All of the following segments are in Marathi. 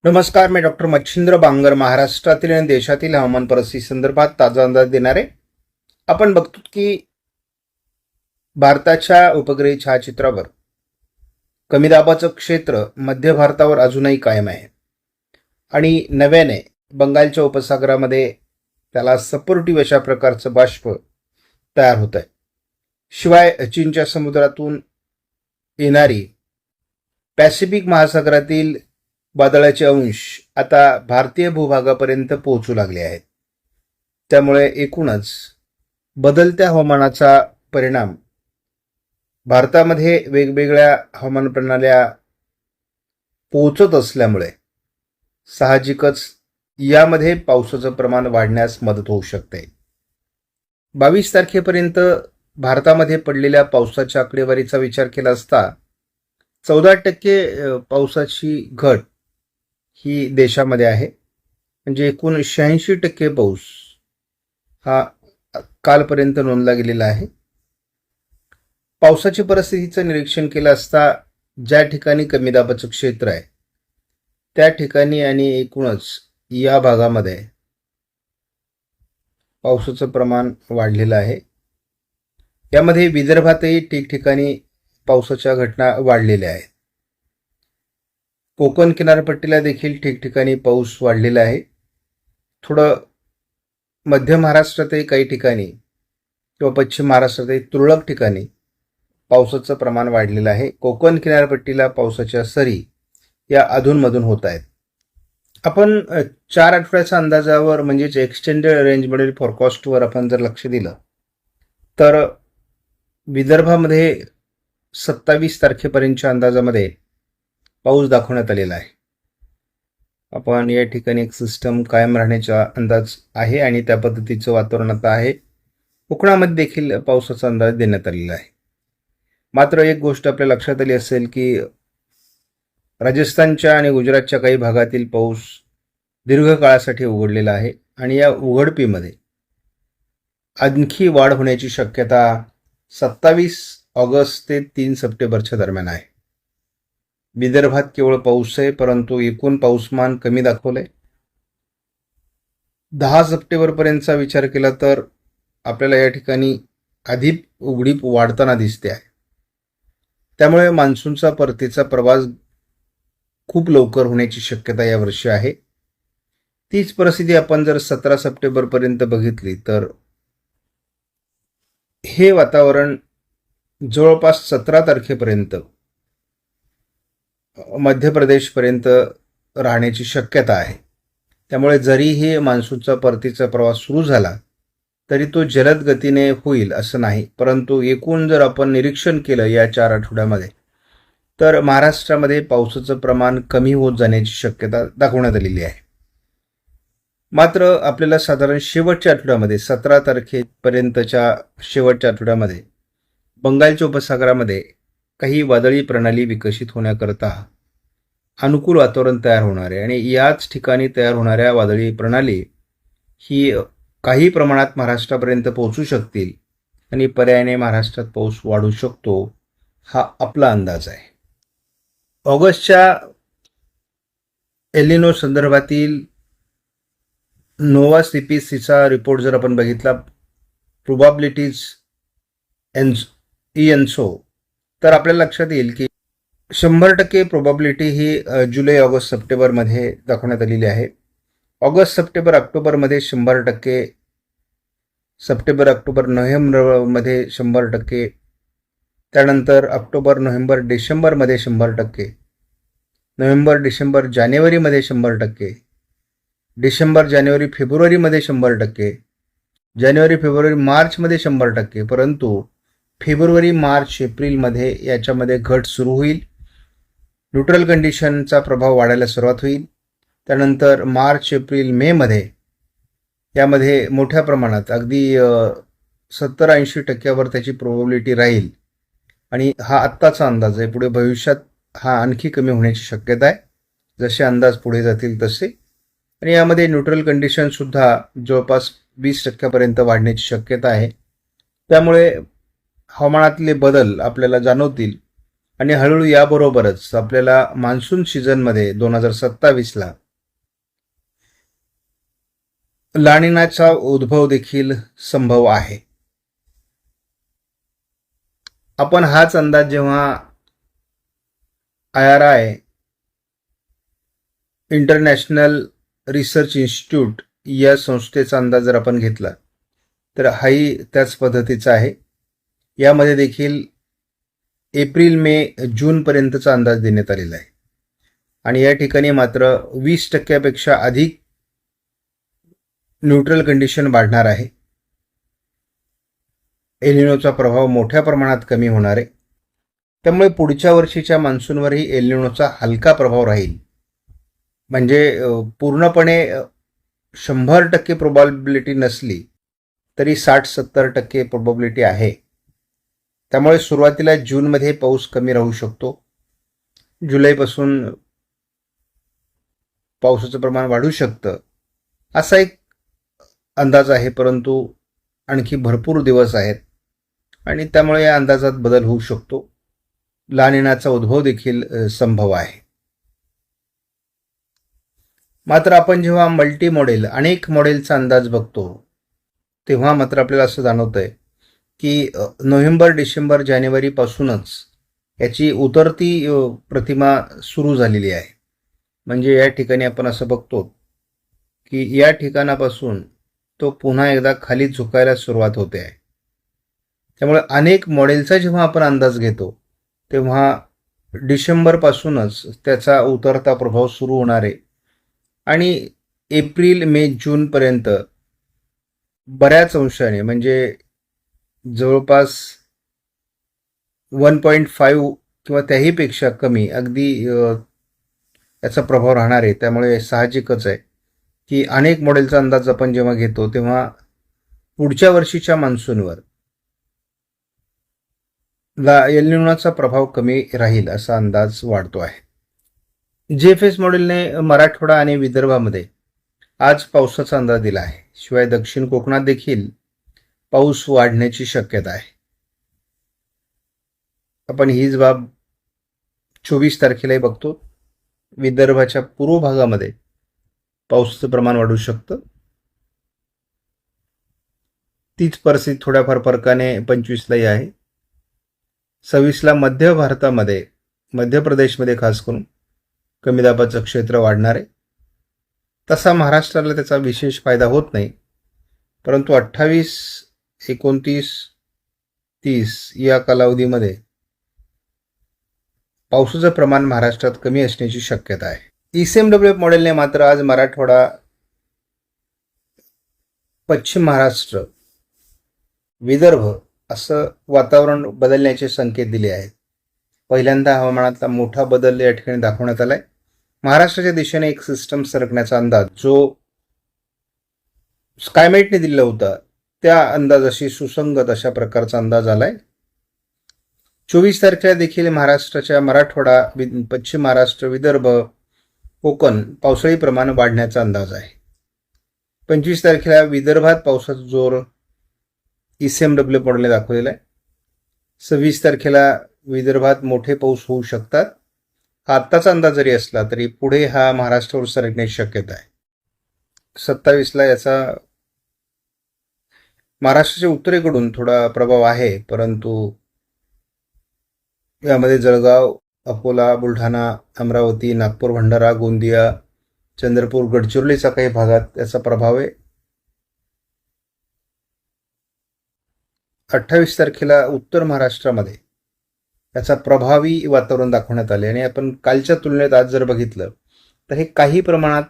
नमस्कार, मी डॉक्टर मच्छिंद्र बांगर महाराष्ट्रातील आणि देशातील हवामान परिस्थिती संदर्भात ताजा अंदाज देणार आहे. आपण बघतो की भारताच्या उपग्रही छायाचित्रावर कमी दाबाचं क्षेत्र मध्य भारतावर अजूनही कायम आहे आणि नव्याने बंगालच्या उपसागरामध्ये त्याला सपोर्टिव्ह अशा प्रकारचं बाष्प तयार होत आहे. शिवाय चीनच्या समुद्रातून येणारी पॅसिफिक महासागरातील वादळाचे अंश आता भारतीय भूभागापर्यंत पोहोचू लागले आहेत. त्यामुळे एकूणच बदलत्या हवामानाचा परिणाम भारतामध्ये वेगवेगळ्या हवामान प्रणाल्या पोहोचत असल्यामुळे साहजिकच यामध्ये पावसाचं प्रमाण वाढण्यास मदत होऊ शकते. 22 तारखेपर्यंत भारतामध्ये पडलेल्या पावसाच्या आकडेवारीचा विचार केला असता 14% पावसाची घट ही देशामध्ये आहे. म्हणजे एकूण 86% पाऊस हा कालपर्यंत नोंदला गेलेला आहे. पावसाची परिस्थितीचं निरीक्षण केलं असता ज्या ठिकाणी कमी दाबाचं क्षेत्र आहे त्या ठिकाणी आणि एकूणच या भागामध्ये पावसाचं प्रमाण वाढलेलं आहे. यामध्ये विदर्भातही ठिकठिकाणी पावसाच्या घटना वाढलेल्या आहेत. कोकण किनारपट्टीला देखील ठिकठिकाणी पाऊस वाढलेला आहे. थोडं मध्य महाराष्ट्रातही काही ठिकाणी किंवा पश्चिम महाराष्ट्रातही तुरळक ठिकाणी पावसाचं प्रमाण वाढलेलं आहे. कोकण किनारपट्टीला पावसाच्या सरी या अधूनमधून होत आहेत. आपण 4 आठवड्याच्या अंदाजावर म्हणजेच एक्सटेंडेड रेंजमधील फॉरकास्टवर आपण जर लक्ष दिलं तर विदर्भामध्ये 27 तारखेपर्यंतच्या अंदाजामध्ये पाऊस दाखवण्यात आलेला आहे. आपण या ठिकाणी एक सिस्टम कायम राहण्याचा अंदाज आहे आणि त्या पद्धतीचं वातावरण आता आहे. कोकणामध्ये देखील पावसाचा अंदाज देण्यात आलेला आहे. मात्र एक गोष्ट आपल्या लक्षात आली असेल की राजस्थानच्या आणि गुजरातच्या काही भागातील पाऊस दीर्घकाळासाठी उघडलेला आहे आणि या उघडपीमध्ये आणखी वाढ होण्याची शक्यता 27 ऑगस्ट ते 3 सप्टेंबरच्या दरम्यान आहे. विदर्भात केवळ पाऊस आहे, परंतु एकूण पाऊसमान कमी दाखवलंय. 10 सप्टेंबरपर्यंतचा विचार केला तर आपल्याला या ठिकाणी अधिक उघडीप वाढताना दिसते आहे. त्यामुळे मान्सूनचा परतीचा प्रवास खूप लवकर होण्याची शक्यता यावर्षी आहे. तीच परिस्थिती आपण जर 17 सप्टेंबरपर्यंत बघितली तर हे वातावरण जवळपास 17 तारखेपर्यंत मध्य प्रदेशपर्यंत राहण्याची शक्यता आहे. त्यामुळे जरीही मान्सूनचा परतीचा प्रवास सुरू झाला तरी तो जलद गतीने होईल असं नाही. परंतु एकूण जर आपण निरीक्षण केलं या 4 आठवड्यामध्ये तर महाराष्ट्रामध्ये पावसाचं प्रमाण कमी होत जाण्याची शक्यता दाखवण्यात आलेली आहे. मात्र आपल्याला साधारण शेवटच्या आठवड्यामध्ये 17 तारखेपर्यंतच्या शेवटच्या आठवड्यामध्ये बंगालच्या उपसागरामध्ये काही वादळी प्रणाली विकसित होण्याकरता अनुकूल वातावरण तयार होणार आहे आणि याच ठिकाणी तयार होणाऱ्या वादळी प्रणाली ही काही प्रमाणात महाराष्ट्रापर्यंत पोहोचू शकतील आणि पर्यायाने महाराष्ट्रात पाऊस वाढू शकतो हा आपला अंदाज आहे. ऑगस्टच्या एलिनो संदर्भातील नोवा सीपीसीचा रिपोर्ट जर आपण बघितला प्रोबॅबिलिटीज ENSO तर आपल्याला लक्षात येईल की 100% प्रोबॅबिलिटी ही जुलै ऑगस्ट सप्टेंबरमध्ये दाखवण्यात आलेली आहे. ऑगस्ट सप्टेंबर ऑक्टोबरमध्ये 100%, सप्टेंबर ऑक्टोबर नोव्हेंबरमध्ये 100%, त्यानंतर ऑक्टोबर नोव्हेंबर डिसेंबरमध्ये 100%, नोव्हेंबर डिसेंबर जानेवारीमध्ये 100%, डिसेंबर जानेवारी फेब्रुवारीमध्ये 100%, जानेवारी फेब्रुवारी मार्चमध्ये 100%. परंतु फेब्रुवारी मार्च एप्रिलमध्ये याच्यामध्ये घट सुरू होईल. न्यूट्रल कंडिशनचा प्रभाव वाढायला सुरुवात होईल. त्यानंतर मार्च एप्रिल मेमध्ये यामध्ये मोठ्या प्रमाणात अगदी 70-80% त्याची प्रोबॅबिलिटी राहील आणि हा आत्ताचा अंदाज आहे. पुढे भविष्यात हा आणखी कमी होण्याची शक्यता आहे जसे अंदाज पुढे जातील तसे. आणि यामध्ये न्यूट्रल कंडिशनसुद्धा जवळपास 20% वाढण्याची शक्यता आहे. त्यामुळे हवामानातले बदल आपल्याला जाणवतील आणि हळूहळू याबरोबरच आपल्याला मान्सून सीझनमध्ये 2027ला लानिनाचा उद्भव देखील संभव आहे. आपण हाच अंदाज जेव्हा IRI इंटरनॅशनल रिसर्च इन्स्टिट्यूट या संस्थेचा अंदाज जर आपण घेतला तर हाही त्याच पद्धतीचा आहे. यामध्ये देखील एप्रिल मे जूनपर्यंतचा अंदाज देण्यात आलेला आहे आणि या ठिकाणी मात्र 20% अधिक न्यूट्रल कंडिशन वाढणार आहे. एल निनोचा प्रभाव मोठ्या प्रमाणात कमी होणार आहे. त्यामुळे पुढच्या वर्षीच्या मान्सूनवरही एल निनोचा हलका प्रभाव राहील. म्हणजे पूर्णपणे 100% प्रोबॅबिलिटी नसली तरी 60-70% प्रोबॅबिलिटी आहे. त्यामुळे सुरुवातीला जूनमध्ये पाऊस कमी राहू शकतो. जुलैपासून पावसाचं प्रमाण वाढू शकतं असा एक अंदाज आहे. परंतु आणखी भरपूर दिवस आहेत आणि त्यामुळे या अंदाजात बदल होऊ शकतो. लानिनाचा उद्भव देखील संभव आहे. मात्र आपण जेव्हा मल्टी मॉडेल अनेक मॉडेलचा अंदाज बघतो तेव्हा मात्र आपल्याला असं जाणवतंय की नोव्हेंबर, डिसेंबर, जानेवारीपासूनच याची उतरती प्रतिमा सुरू झालेली आहे. म्हणजे या ठिकाणी आपण असं बघतो की या ठिकाणापासून तो पुन्हा एकदा खाली झुकायला सुरुवात होते आहे. त्यामुळे अनेक मॉडेलचा जेव्हा आपण अंदाज घेतो तेव्हा डिसेंबरपासूनच त्याचा उतरता प्रभाव सुरू होणार आहे आणि एप्रिल मे जूनपर्यंत बऱ्याच अंशाने म्हणजे जवळपास 1.5 किंवा त्याहीपेक्षा कमी अगदी याचा प्रभाव राहणार आहे. त्यामुळे साहजिकच आहे की अनेक मॉडेलचा अंदाज आपण जेव्हा घेतो तेव्हा पुढच्या वर्षीच्या मान्सूनवर एल निनोचा प्रभाव कमी राहील असा अंदाज वाढतो आहे. GFS मॉडेलने मराठवाडा आणि विदर्भामध्ये आज पावसाचा अंदाज दिला आहे. शिवाय दक्षिण कोकणात देखील पाऊस वाढण्याची शक्यता आहे. आपण हीच बाब 24 तारखेलाही बघतो. विदर्भाच्या पूर्व भागामध्ये पावसाचं प्रमाण वाढू शकतं. तीच परिस्थिती थोड्याफार फरकाने 25लाही आहे. 26ला मध्य भारतामध्ये मध्य प्रदेशमध्ये खास करून कमी दाबाचं क्षेत्र वाढणार आहे. तसा महाराष्ट्राला त्याचा विशेष फायदा होत नाही. परंतु 28, 29, 30 या कालावधीमध्ये पावसाचं प्रमाण महाराष्ट्रात कमी असण्याची शक्यता आहे. ECMWF मॉडेलने मात्र आज मराठवाडा, पश्चिम महाराष्ट्र, विदर्भ असं वातावरण बदलण्याचे संकेत दिले आहेत. पहिल्यांदा हवामानातला मोठा बदल या ठिकाणी दाखवण्यात आलाय. महाराष्ट्राच्या दिशेने एक सिस्टम सरकण्याचा अंदाज जो स्कायमेटने दिला होता त्या अंदाजाशी सुसंगत अशा प्रकारचा अंदाज आलाय. 24 तारखेला देखील महाराष्ट्राच्या मराठवाडा, पश्चिम महाराष्ट्र, विदर्भ, कोकण पावसाळी प्रमाण वाढण्याचा अंदाज आहे. 25 तारखेला विदर्भात पावसाचा जोर ECMWF मॉडेलने दाखवलेला आहे. 26 तारखेला विदर्भात मोठे पाऊस होऊ शकतात. हा आत्ताचा अंदाज जरी असला तरी पुढे हा महाराष्ट्रावर सरकण्याची शक्यता आहे. 27ला याचा महाराष्ट्राच्या उत्तरेकडून थोडा प्रभाव आहे. परंतु यामध्ये जळगाव, अकोला, बुलढाणा, अमरावती, नागपूर, भंडारा, गोंदिया, चंद्रपूर, गडचिरोलीचा काही भागात याचा प्रभाव आहे. 28 तारखेला उत्तर महाराष्ट्रामध्ये याचा प्रभावी वातावरण दाखवण्यात आले आणि आपण कालच्या तुलनेत आज जर बघितलं तर हे काही प्रमाणात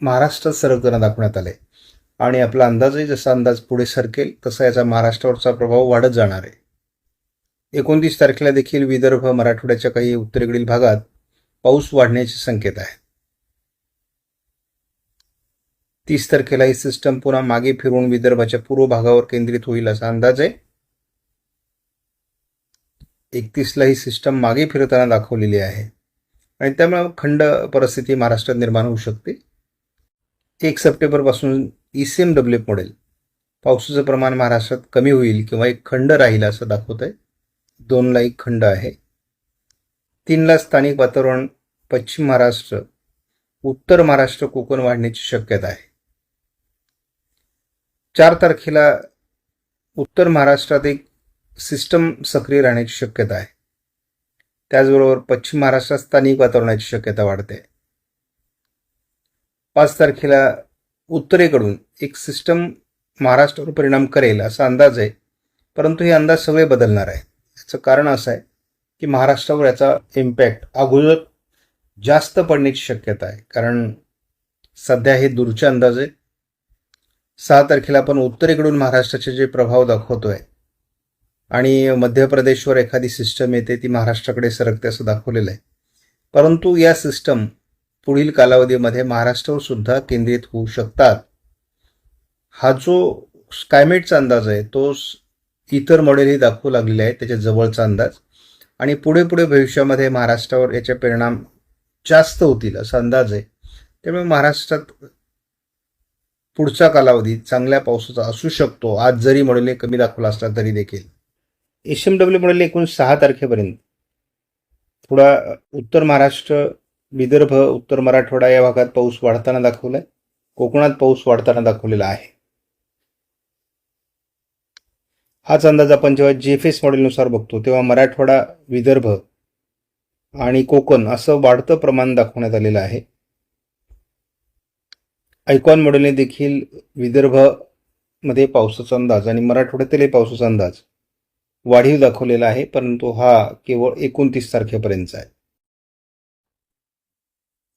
महाराष्ट्रात सरकताना दाखवण्यात आले आणि आपला अंदाजही जसा अंदाज पुढे सरकेल तसा याचा महाराष्ट्रावरचा प्रभाव वाढत जाणार आहे. 29 तारखेला देखील विदर्भ, मराठवाड्याच्या काही उत्तरेकडील भागात पाऊस वाढण्याचे संकेत आहे. 30 तारखेला ही सिस्टम पुन्हा मागे फिरून विदर्भाच्या पूर्व भागावर केंद्रित होईल असा अंदाज आहे. 31ला ही सिस्टम मागे फिरताना दाखवलेली आहे आणि त्यामुळे खंड परिस्थिती महाराष्ट्रात निर्माण होऊ शकते. 1 सप्टेंबरपासून ECMWF मॉडेल पावसाचं प्रमाण महाराष्ट्रात कमी होईल किंवा एक खंड राहील असं दाखवत आहे. 2ला एक खंड आहे. 3ला स्थानिक वातावरण पश्चिम महाराष्ट्र, उत्तर महाराष्ट्र, कोकण वाढण्याची शक्यता आहे. 4 तारखेला उत्तर महाराष्ट्रात एक सिस्टम सक्रिय राहण्याची शक्यता आहे. त्याचबरोबर पश्चिम महाराष्ट्रात स्थानिक वातावरणाची शक्यता वाढते. 5 तारखेला उत्तरेकडून एक सिस्टम महाराष्ट्रावर परिणाम करेल असा अंदाज आहे, परंतु हे अंदाज सगळे बदलणार आहे. याचं कारण असं आहे की महाराष्ट्रावर याचा इम्पॅक्ट अगोदर जास्त पडण्याची शक्यता आहे, कारण सध्या हे दूरचे अंदाज आहे. 6 तारखेला आपण उत्तरेकडून महाराष्ट्राचे जे प्रभाव दाखवतोय आणि मध्य प्रदेशवर एखादी सिस्टम येते, ती महाराष्ट्राकडे सरकते असं दाखवलेलं आहे. परंतु या सिस्टम पुढील कालावधीमध्ये महाराष्ट्रावर सुद्धा केंद्रित होऊ शकतात. हा जो स्कायमेटचा अंदाज आहे तो इतर मॉडेलही दाखवू लागलेले आहे, त्याच्या जवळचा अंदाज, आणि पुढे भविष्यामध्ये महाराष्ट्रावर याचे परिणाम जास्त होतील असा अंदाज आहे. त्यामुळे महाराष्ट्रात पुढचा कालावधी चांगल्या पावसाचा असू शकतो. आज जरी मॉडेलने कमी दाखवला असला तरी देखील HMW मॉडेलने एकूण 6 तारखेपर्यंत थोडा उत्तर महाराष्ट्र, विदर्भ, उत्तर मराठवाडा या भागात पाऊस वाढताना दाखवलाय. कोकणात पाऊस वाढताना दाखवलेला आहे. हाच अंदाज आपण जेव्हा GFS मॉडेलनुसार बघतो तेव्हा मराठवाडा, विदर्भ आणि कोकण असं वाढतं प्रमाण दाखवण्यात आलेलं आहे. आयकॉन मॉडेलने देखील विदर्भमध्ये पावसाचा अंदाज आणि मराठवाड्यातील पावसाचा अंदाज वाढीव दाखवलेला आहे, परंतु हा केवळ 29 तारखेपर्यंतचा आहे.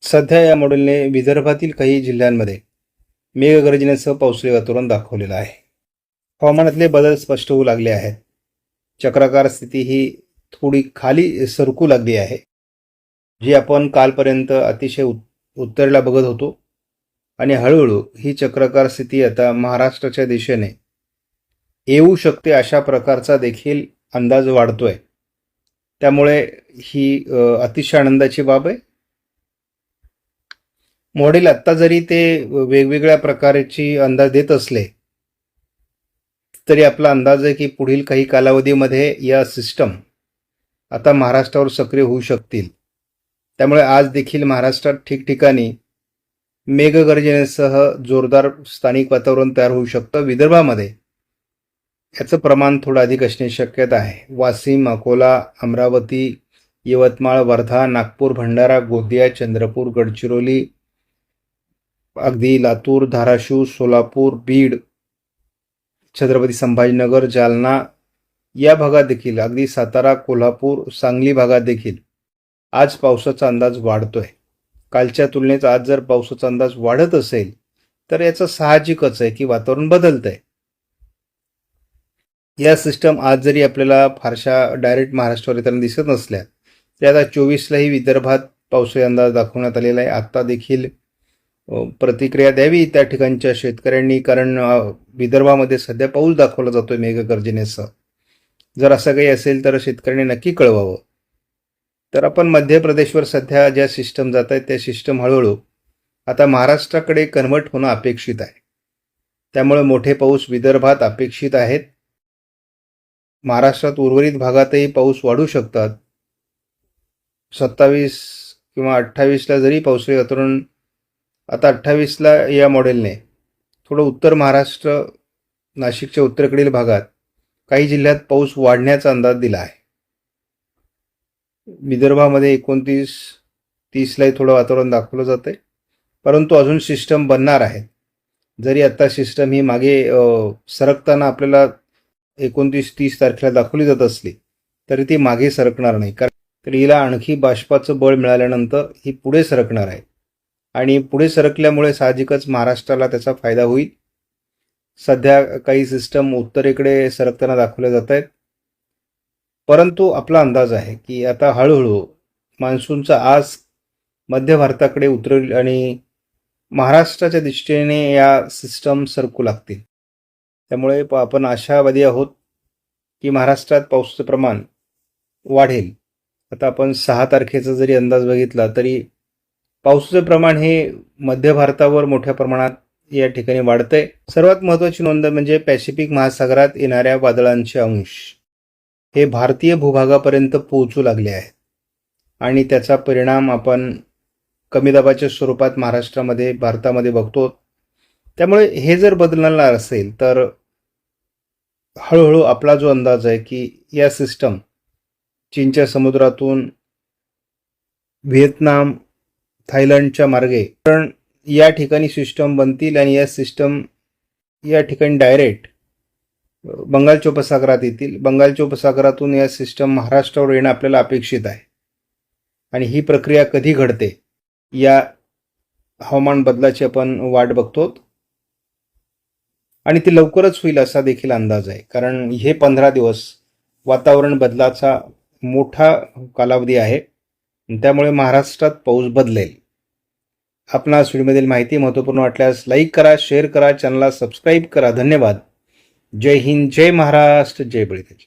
सध्या या मॉडेलने विदर्भातील काही जिल्ह्यांमध्ये मेघगर्जनेसह पावसाळी वातावरण दाखवलेलं आहे. हवामानातले बदल स्पष्ट होऊ लागले आहेत. चक्राकार स्थिती ही थोडी खाली सरकू लागली आहे. जी आपण कालपर्यंत अतिशय उत्तरेला बघत होतो आणि हळूहळू ही चक्राकार स्थिती आता महाराष्ट्राच्या दिशेने येऊ शकते अशा प्रकारचा देखील अंदाज वाढतोय. त्यामुळे ही अतिशय आनंदाची बाब आहे. मॉडेल आत्ता जरी ते वेगवेगळ्या प्रकारची अंदाज देत असले तरी आपला अंदाज आहे की पुढील काही कालावधीमध्ये या सिस्टम आता महाराष्ट्रावर सक्रिय होऊ शकतील. त्यामुळे आज देखील महाराष्ट्रात ठिकठिकाणी मेघगर्जनेसह जोरदार स्थानिक वातावरण तयार होऊ शकतं. विदर्भामध्ये याचं प्रमाण थोडं अधिक असण्याची शक्यता आहे. वाशिम, अकोला, अमरावती, यवतमाळ, वर्धा, नागपूर, भंडारा, गोंदिया, चंद्रपूर, गडचिरोली, अगदी लातूर, धाराशिव, सोलापूर, बीड, छत्रपती संभाजीनगर, जालना या भागात देखील, अगदी सातारा, कोल्हापूर, सांगली भागात देखील आज पावसाचा अंदाज वाढतोय. कालच्या तुलनेत आज जर पावसाचा अंदाज वाढत असेल तर याचं साहजिकच आहे की वातावरण बदलतंय. या सिस्टम आज जरी आपल्याला फारशा डायरेक्ट महाराष्ट्रावर येताना दिसत नसल्या तरी आता 24लाही विदर्भात पावसाळी अंदाज दाखवण्यात आलेला आहे. आत्ता देखील प्रतिक्रिया द्यावी त्या ठिकाणच्या शेतकऱ्यांनी, कारण विदर्भामध्ये सध्या पाऊस दाखवला जातोय मेघगर्जनेसह. जर असं काही असेल तर शेतकऱ्यांनी नक्की कळवावं. तर आपण मध्य प्रदेशवर सध्या ज्या सिस्टम जात आहेत त्या सिस्टम हळूहळू आता महाराष्ट्राकडे कन्व्हर्ट होणं अपेक्षित आहे. त्यामुळे मोठे पाऊस विदर्भात अपेक्षित आहेत. महाराष्ट्रात उर्वरित भागातही पाऊस वाढू शकतात. 27 किंवा 28ला जरी पावसाळी वातावरण, आता 28ला या मॉडेलने थोडं उत्तर महाराष्ट्र, नाशिकच्या उत्तरेकडील भागात काही जिल्ह्यात पाऊस वाढण्याचा अंदाज दिला आहे. विदर्भामध्ये 29-30लाही थोडं वातावरण दाखवलं जातंय, परंतु अजून सिस्टम बनणार आहे. जरी आता सिस्टम ही मागे सरकताना आपल्याला 29-30 तारखेला दाखवली जात असली तरी ती मागे सरकणार नाही, कारण हिला आणखी बाष्पाचं बळ मिळाल्यानंतर ही पुढे सरकणार आहे आणि पुढे सरकल्यामुळे साहजिकच महाराष्ट्राला त्याचा फायदा होईल. सध्या काही सिस्टम उत्तरेकडे सरकताना दाखवल्या जात आहेत, परंतु आपला अंदाज आहे की आता हळूहळू मान्सूनचा आज मध्य भारताकडे उतरेल आणि महाराष्ट्राच्या दृष्टीने या सिस्टम सरकू लागतील. त्यामुळे आपण आशावादी आहोत की महाराष्ट्रात पावसाचं प्रमाण वाढेल. आता आपण 6 तारखेचा जरी अंदाज बघितला तरी पावसाचं प्रमाण हे मध्य भारतावर मोठ्या प्रमाणात या ठिकाणी वाढतंय. सर्वात महत्त्वाची नोंद म्हणजे पॅसिफिक महासागरात येणाऱ्या वादळांचे अंश हे भारतीय भूभागापर्यंत पोहोचू लागले आहेत. आणि त्याचा परिणाम आपण कमी दाबाच्या स्वरूपात महाराष्ट्रामध्ये भारतामध्ये बघतो. त्यामुळे हे जर बदलणार असेल तर हळूहळू आपला जो अंदाज आहे की या सिस्टम चीनच्या समुद्रातून व्हिएतनाम थायलंडच्या मार्गे, कारण या ठिकाणी सिस्टम बनतील आणि या सिस्टम या ठिकाणी डायरेक्ट बंगालच्या उपसागरात येतील. बंगालच्या उपसागरातून या सिस्टम महाराष्ट्रावर येणं आपल्याला अपेक्षित आहे. आणि ही प्रक्रिया कधी घडते या हवामान बदलाची आपण वाट बघतो आणि ती लवकरच होईल असा देखील अंदाज आहे. कारण हे 15 दिवस वातावरण बदलाचा मोठा कालावधी आहे. त्यामुळे महाराष्ट्रात पाऊस बदलेल. आपणास व्हिडिओमधील माहिती महत्त्वपूर्ण वाटल्यास लाईक करा, शेअर करा, चॅनलला सबस्क्राईब करा. धन्यवाद. जय हिंद, जय महाराष्ट्र, जय बळीराजा.